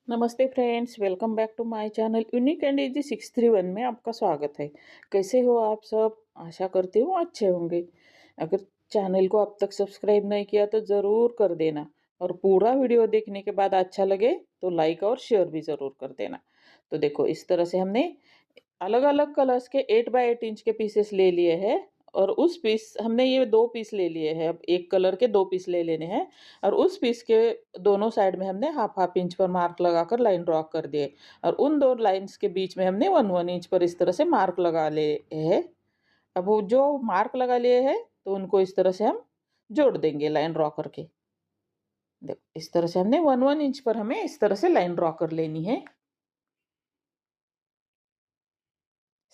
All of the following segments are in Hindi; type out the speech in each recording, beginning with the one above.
नमस्ते friends, welcome back to my channel unique and easy 631 में आपका स्वागत है। कैसे हो आप सब? आशा करती हूँ अच्छे होंगे। अगर चैनल को अब तक सब्सक्राइब नहीं किया तो ज़रूर कर देना और पूरा वीडियो देखने के बाद अच्छा लगे तो लाइक और शेयर भी ज़रूर कर देना। तो देखो, इस तरह से हमने अलग अलग कलर्स के 8x8 इंच के पीसेस ले लिए हैं और उस पीस हमने ये 2 पीस ले लिए हैं। अब एक कलर के 2 पीस ले लेने हैं और उस पीस के दोनों साइड में हमने हाफ हाफ इंच पर मार्क लगाकर लाइन ड्रॉ कर दिए और उन दो लाइंस के बीच में हमने 1-1 इंच पर इस तरह से मार्क लगा लिए है। अब वो जो मार्क लगा लिए हैं तो उनको इस तरह से हम जोड़ देंगे लाइन ड्रॉ करके। देखो, इस तरह से हमने 1-1 इंच पर हमें इस तरह से लाइन ड्रॉ कर लेनी है।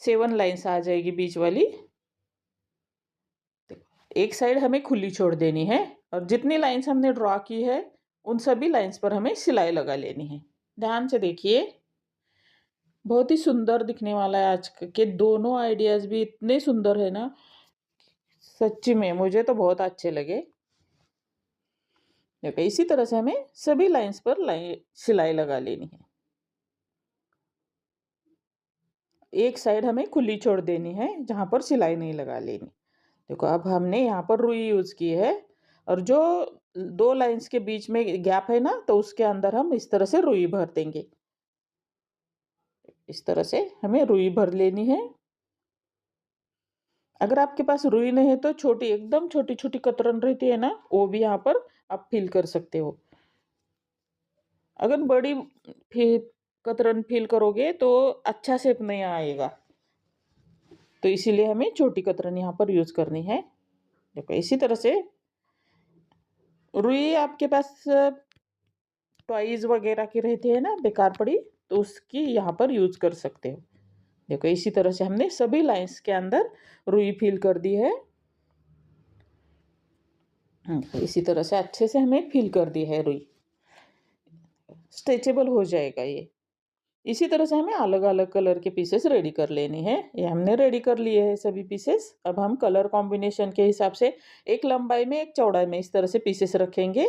7 लाइन्स आ जाएगी बीच वाली। एक साइड हमें खुली छोड़ देनी है और जितनी लाइंस हमने ड्रॉ की है उन सभी लाइंस पर हमें सिलाई लगा लेनी है। ध्यान से देखिए, बहुत ही सुंदर दिखने वाला है। आज के दोनों आइडियाज भी इतने सुंदर है ना, सच्ची में मुझे तो बहुत अच्छे लगे। देखो, इसी तरह से हमें सभी लाइंस पर सिलाई लगा लेनी है। एक साइड हमें खुली छोड़ देनी है जहां पर सिलाई नहीं लगा लेनी। देखो, अब हमने यहाँ पर रुई यूज की है और जो 2 लाइंस के बीच में गैप है ना, तो उसके अंदर हम इस तरह से रुई भर देंगे। इस तरह से हमें रुई भर लेनी है। अगर आपके पास रुई नहीं है तो छोटी, एकदम छोटी छोटी कतरन रहती है ना, वो भी यहाँ पर आप फिल कर सकते हो। अगर बड़ी कतरन फिल करोगे तो अच्छा शेप नहीं आएगा, तो इसीलिए हमें छोटी कतरन यहाँ पर यूज करनी है। देखो, इसी तरह से रुई आपके पास टॉयज वगैरह की रहती है ना बेकार पड़ी, तो उसकी यहाँ पर यूज कर सकते हो। देखो, इसी तरह से हमने सभी लाइंस के अंदर रुई फिल कर दी है। इसी तरह से अच्छे से हमें फिल कर दी है रुई। स्ट्रेचेबल हो जाएगा ये। इसी तरह से हमें अलग अलग कलर के पीसेस रेडी कर लेने हैं। ये हमने रेडी कर लिए हैं सभी पीसेस। अब हम कलर कॉम्बिनेशन के हिसाब से एक लंबाई में एक चौड़ाई में इस तरह से पीसेस रखेंगे।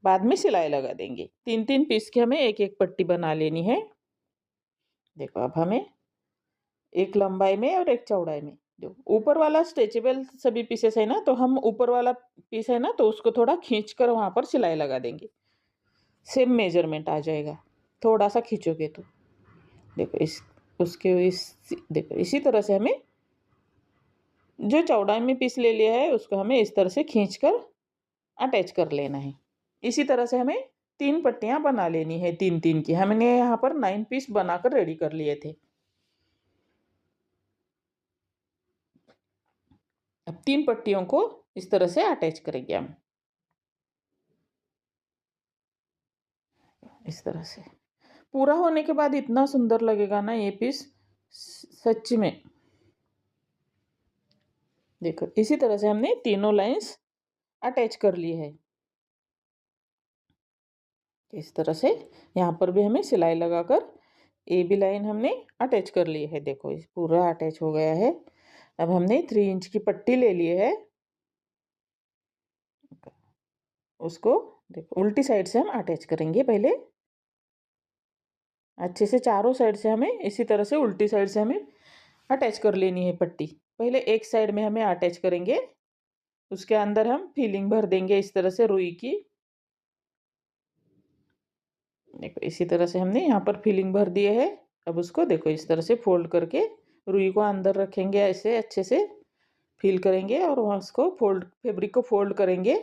बाद में सिलाई लगा देंगे। 3-3 पीस की हमें एक एक पट्टी बना लेनी है। देखो, अब हमें एक लंबाई में और एक चौड़ाई में, जो ऊपर वाला स्ट्रेचेबल सभी पीसेस है ना, तो हम ऊपर वाला पीस है ना, तो उसको थोड़ा खींच कर वहां पर सिलाई लगा देंगे। सेम मेजरमेंट आ जाएगा थोड़ा सा खींचोगे तो। देखो, देखो, इसी तरह से हमें जो चौड़ाई में पीस ले लिया है उसको हमें इस तरह से खींच कर अटैच कर लेना है। इसी तरह से हमें 3 पट्टियां बना लेनी है। 3-3 की हमने यहाँ पर 9 पीस बनाकर रेडी कर लिए थे। अब 3 पट्टियों को इस तरह से अटैच करेंगे हम। इस तरह से पूरा होने के बाद इतना सुंदर लगेगा ना ये पीस, सच्ची में। देखो, इसी तरह से हमने तीनों लाइंस अटैच कर ली है। इस तरह से यहाँ पर भी हमें सिलाई लगाकर ए बी लाइन हमने अटैच कर ली है। देखो, इस पूरा अटैच हो गया है। अब हमने 3 इंच की पट्टी ले ली है। उसको देखो, उल्टी साइड से हम अटैच करेंगे पहले। अच्छे से चारों साइड से हमें इसी तरह से उल्टी साइड से हमें अटैच कर लेनी है पट्टी। पहले एक साइड में हमें अटैच करेंगे, उसके अंदर हम फिलिंग भर देंगे इस तरह से रुई की। देखो, इसी तरह से हमने यहाँ पर फिलिंग भर दिए है। अब उसको देखो इस तरह से फोल्ड करके रुई को अंदर रखेंगे, ऐसे अच्छे से फिल करेंगे और वहाँ उसको फैब्रिक को फोल्ड करेंगे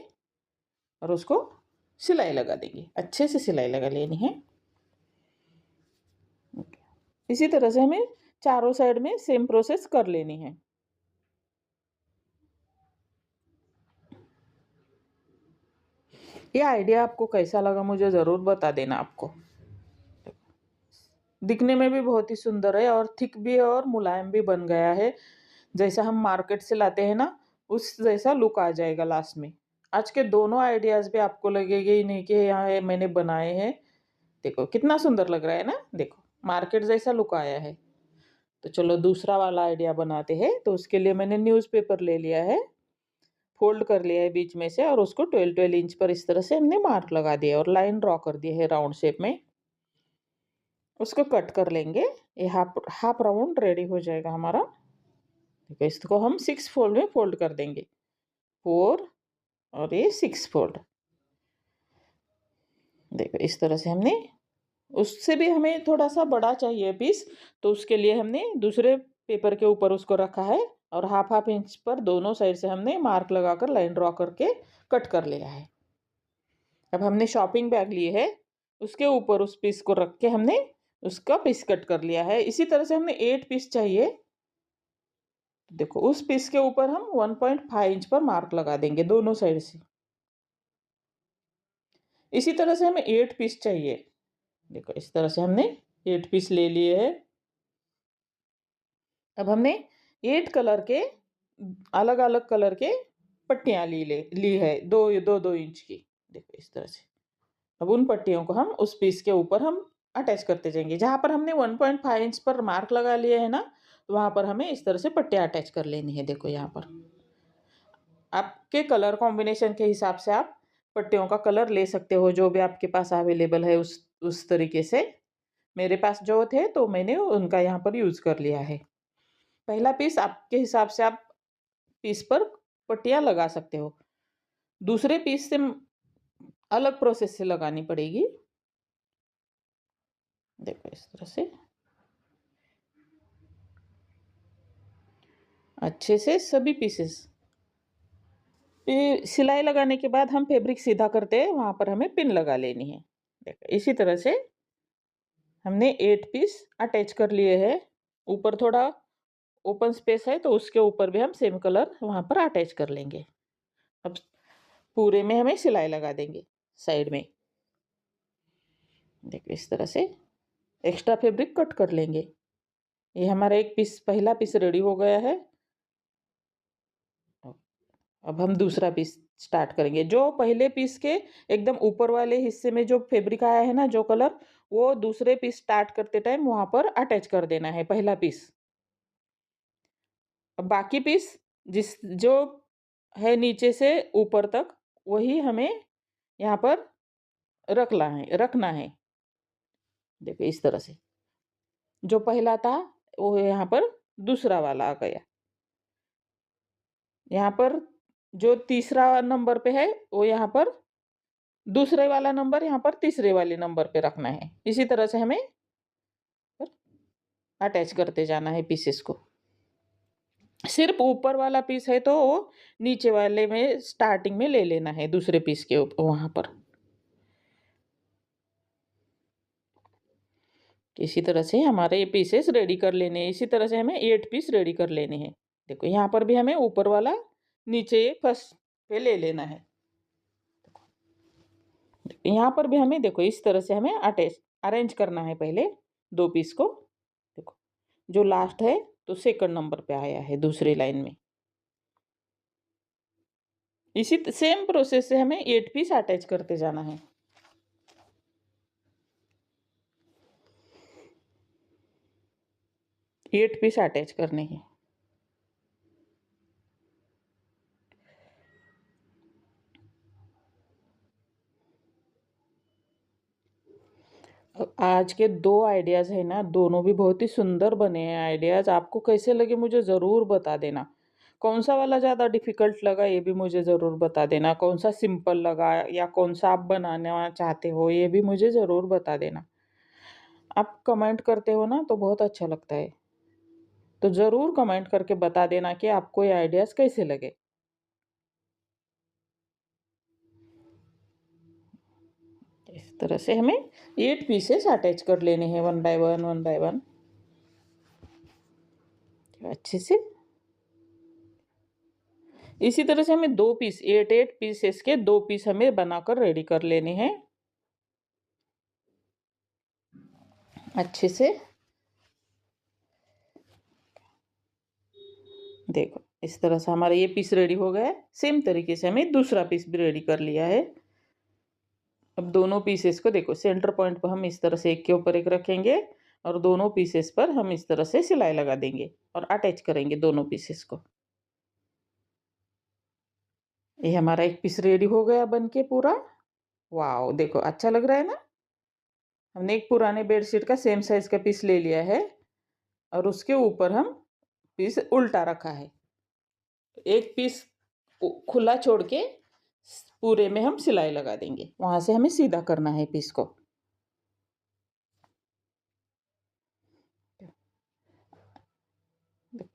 और उसको सिलाई लगा देंगे। अच्छे से सिलाई लगा लेनी है। इसी तरह से हमें चारों साइड में सेम प्रोसेस कर लेनी है। ये आइडिया आपको कैसा लगा मुझे ज़रूर बता देना। आपको दिखने में भी बहुत ही सुंदर है और थिक भी है और मुलायम भी बन गया है। जैसा हम मार्केट से लाते हैं ना, उस जैसा लुक आ जाएगा लास्ट में। आज के दोनों आइडियाज़ भी आपको लगेगा ही नहीं कि यहाँ ये मैंने बनाए हैं। देखो, कितना सुंदर लग रहा है ना। देखो, मार्केट जैसा लुक आया है। तो चलो दूसरा वाला आइडिया बनाते हैं। तो उसके लिए मैंने न्यूज़पेपर ले लिया है फोल्ड कर लिया है बीच में से और उसको 12-12 इंच पर इस तरह से हमने मार्क लगा दिया और लाइन ड्रॉ कर दी है राउंड शेप में। उसको कट कर लेंगे। ये हाफ हाफ राउंड रेडी हो जाएगा हमारा। देखो इसको हम 6 फोल्ड में फोल्ड कर देंगे, 4 और ये 6 फोल्ड। देखो इस तरह से हमने, उससे भी हमें थोड़ा सा बड़ा चाहिए पीस, तो उसके लिए हमने दूसरे पेपर के ऊपर उसको रखा है और हाफ हाफ इंच पर दोनों साइड से हमने मार्क लगाकर लाइन ड्रॉ करके कट कर लिया है। अब हमने शॉपिंग बैग ली है, उसके ऊपर उस पीस को रख के हमने उसका पीस कट कर लिया है। इसी तरह से हमें 8 पीस चाहिए। देखो उस पीस के ऊपर हम 1.5 इंच पर मार्क लगा देंगे दोनों साइड से। इसी तरह से हमें 8 पीस चाहिए। देखो इस तरह से हमने 8 पीस ले लिए हैं। अब हमने 8 कलर के अलग अलग कलर के पट्टियां ली है, दो इंच की। देखो इस तरह से। अब उन पट्टियों को हम उस पीस के ऊपर हम अटैच करते जाएंगे। जहां पर हमने 1.5 इंच पर मार्क लगा लिए है ना, तो वहां पर हमें इस तरह से पट्टियां अटैच कर लेनी है। देखो यहाँ पर आपके कलर कॉम्बिनेशन के हिसाब से आप पट्टियों का कलर ले सकते हो, जो भी आपके पास अवेलेबल है उस तरीके से। मेरे पास जो थे तो मैंने उनका यहाँ पर यूज कर लिया है। पहला पीस आपके हिसाब से आप पीस पर पट्टियां लगा सकते हो। दूसरे पीस से अलग प्रोसेस से लगानी पड़ेगी। देखो इस तरह से अच्छे से सभी पीसेस। सिलाई लगाने के बाद हम फैब्रिक सीधा करते हैं, वहां पर हमें पिन लगा लेनी है। देखो इसी तरह से हमने 8 पीस अटैच कर लिए हैं। ऊपर थोड़ा ओपन स्पेस है तो उसके ऊपर भी हम सेम कलर वहां पर अटैच कर लेंगे। अब पूरे में हमें सिलाई लगा देंगे साइड में। देखो इस तरह से एक्स्ट्रा फैब्रिक कट कर लेंगे। ये हमारा एक पीस, पहला पीस रेडी हो गया है। अब हम दूसरा पीस स्टार्ट करेंगे। जो पहले पीस के एकदम ऊपर वाले हिस्से में जो फैब्रिक आया है ना, जो कलर, वो दूसरे पीस स्टार्ट करते टाइम वहां पर अटैच कर देना है पहला पीस। अब बाकी पीस जिस जो है नीचे से ऊपर तक, वही हमें यहाँ पर रखना है। देखो इस तरह से जो पहला था वो यहाँ पर दूसरा वाला आ गया। यहाँ पर जो तीसरा नंबर पे है वो यहाँ पर दूसरे वाला नंबर यहाँ पर तीसरे वाले नंबर पे रखना है। इसी तरह से हमें अटैच करते जाना है पीसेस को। सिर्फ ऊपर वाला पीस है तो वो नीचे वाले में स्टार्टिंग में ले लेना है, दूसरे पीस के ऊपर वहां पर। इसी तरह से हमारे ये पीसेस रेडी कर लेने हैं। इसी तरह से हमें 8 पीस रेडी कर लेने हैं। देखो यहाँ पर भी हमें ऊपर वाला नीचे फर्स्ट पे ले लेना है। यहाँ पर भी हमें देखो इस तरह से हमें अरेंज करना है पहले दो पीस को। देखो जो लास्ट है तो सेकंड नंबर पे आया है दूसरी लाइन में। इसी सेम प्रोसेस से हमें 8 पीस अटैच करते जाना है। 8 पीस अटैच करने हैं। आज के दो आइडियाज़ है ना, दोनों भी बहुत ही सुंदर बने हैं आइडियाज़। आपको कैसे लगे मुझे ज़रूर बता देना। कौन सा वाला ज़्यादा डिफ़िकल्ट लगा ये भी मुझे ज़रूर बता देना। कौन सा सिंपल लगा या कौन सा आप बनाना चाहते हो ये भी मुझे ज़रूर बता देना। आप कमेंट करते हो ना तो बहुत अच्छा लगता है। तो ज़रूर कमेंट करके बता देना कि आपको ये आइडियाज़ कैसे लगे। इस तरह से हमें 8 पीसेस अटैच कर लेने हैं वन बाय वन अच्छे से। इसी तरह से हमें 2 पीस 8 पीसेस के 2 पीस हमें बनाकर रेडी कर लेने हैं अच्छे से। देखो इस तरह से हमारा ये पीस रेडी हो गया है। सेम तरीके से हमें दूसरा पीस भी रेडी कर लिया है। अब दोनों पीसेस को देखो सेंटर पॉइंट पर हम इस तरह से एक के ऊपर एक रखेंगे और दोनों पीसेस पर हम इस तरह से सिलाई लगा देंगे और अटैच करेंगे दोनों पीसेस को। ये हमारा एक पीस रेडी हो गया बनके पूरा। वाओ! देखो अच्छा लग रहा है ना? हमने एक पुराने बेडशीट का सेम साइज़ का पीस ले लिया है और उसके ऊपर हम पीस उल्टा रखा है। एक पीस खुला छोड़ के पूरे में हम सिलाई लगा देंगे। वहाँ से हमें सीधा करना है पीस को।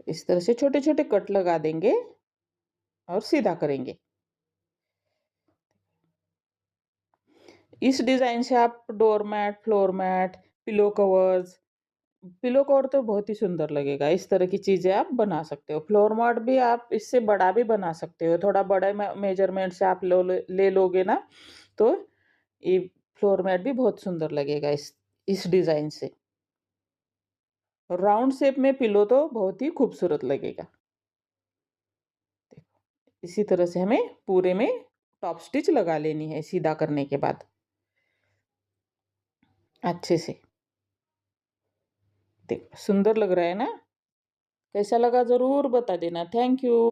इस तरह से छोटे-छोटे कट लगा देंगे और सीधा करेंगे। इस डिज़ाइन से आप door mat, floor mat, pillow cover तो बहुत ही सुंदर लगेगा। इस तरह की चीज़ें आप बना सकते हो। फ्लोर मैट भी आप इससे बड़ा भी बना सकते हो। थोड़ा बड़ा मेजरमेंट से आप ले लोगे ना, तो ये फ्लोर मैट भी बहुत सुंदर लगेगा इस डिज़ाइन से। राउंड शेप में पिलो तो बहुत ही खूबसूरत लगेगा। इसी तरह से हमें पूरे में टॉप स्टिच लगा लेनी है सीधा करने के बाद अच्छे से। देखो सुंदर लग रहा है ना? कैसा लगा ज़रूर बता देना। Thank you.